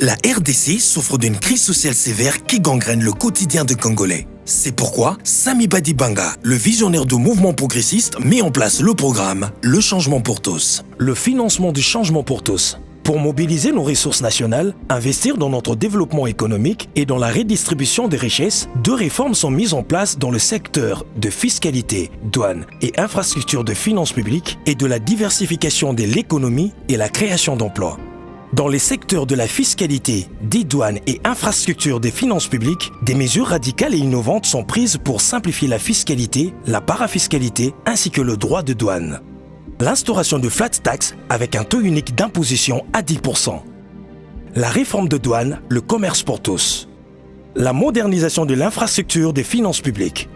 La RDC souffre d'une crise sociale sévère qui gangrène le quotidien des Congolais. C'est pourquoi Samy Badibanga, le visionnaire du mouvement progressiste, met en place le programme Le Changement pour tous. Le financement du changement pour tous. Pour mobiliser nos ressources nationales, investir dans notre développement économique et dans la redistribution des richesses, deux réformes sont mises en place dans le secteur de fiscalité, douane et infrastructure de finances publiques et de la diversification de l'économie et la création d'emplois. Dans les secteurs de la fiscalité, des douanes et infrastructures des finances publiques, des mesures radicales et innovantes sont prises pour simplifier la fiscalité, la parafiscalité ainsi que le droit de douane. L'instauration de flat tax avec un taux unique d'imposition à 10%. La réforme de douane, le commerce pour tous. La modernisation de l'infrastructure des finances publiques.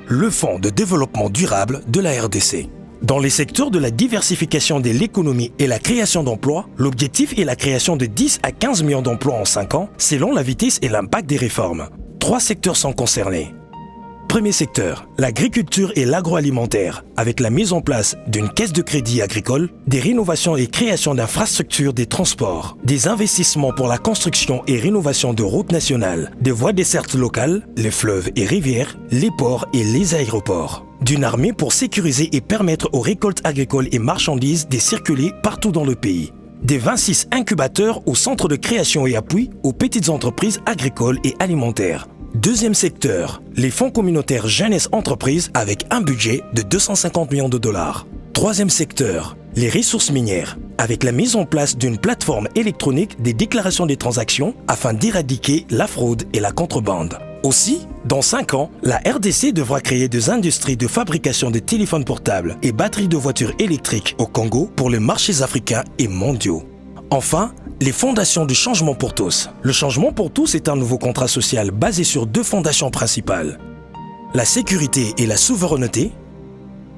Le Fonds de développement durable de la RDC. Dans les secteurs de la diversification de l'économie et la création d'emplois, l'objectif est la création de 10 à 15 millions d'emplois en 5 ans, selon la vitesse et l'impact des réformes. 3 secteurs sont concernés. Premier secteur, l'agriculture et l'agroalimentaire, avec la mise en place d'une caisse de crédit agricole, des rénovations et créations d'infrastructures des transports, des investissements pour la construction et rénovation de routes nationales, des voies dessertes locales, les fleuves et rivières, les ports et les aéroports. D'une armée pour sécuriser et permettre aux récoltes agricoles et marchandises de circuler partout dans le pays. Des 26 incubateurs au centre de création et appui aux petites entreprises agricoles et alimentaires. Deuxième secteur, les fonds communautaires jeunesse entreprises avec un budget de 250 millions de dollars. Troisième secteur, les ressources minières, avec la mise en place d'une plateforme électronique des déclarations des transactions afin d'éradiquer la fraude et la contrebande. Aussi, dans 5 ans, la RDC devra créer des industries de fabrication de téléphones portables et batteries de voitures électriques au Congo pour les marchés africains et mondiaux. Enfin, les fondations du changement pour tous. Le changement pour tous est un nouveau contrat social basé sur 2 fondations principales. La sécurité et la souveraineté,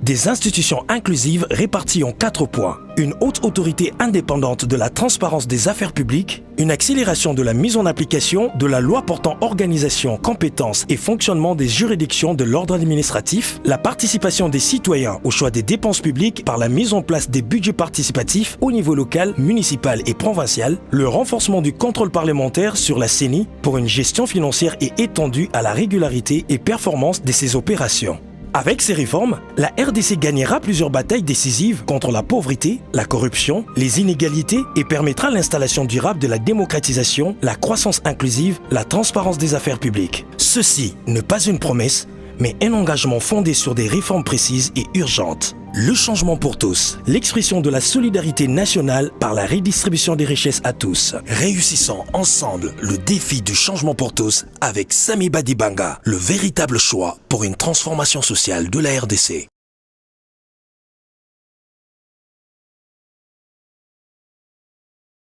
des institutions inclusives réparties en 4 points, une haute autorité indépendante de la transparence des affaires publiques, une accélération de la mise en application de la loi portant organisation, compétences et fonctionnement des juridictions de l'ordre administratif, la participation des citoyens au choix des dépenses publiques par la mise en place des budgets participatifs au niveau local, municipal et provincial, le renforcement du contrôle parlementaire sur la CENI pour une gestion financière et étendue à la régularité et performance de ces opérations. Avec ces réformes, la RDC gagnera plusieurs batailles décisives contre la pauvreté, la corruption, les inégalités et permettra l'installation durable de la démocratisation, la croissance inclusive, la transparence des affaires publiques. Ceci n'est pas une promesse, mais un engagement fondé sur des réformes précises et urgentes. Le changement pour tous, l'expression de la solidarité nationale par la redistribution des richesses à tous. Réussissons ensemble le défi du changement pour tous avec Samy Badibanga, le véritable choix pour une transformation sociale de la RDC.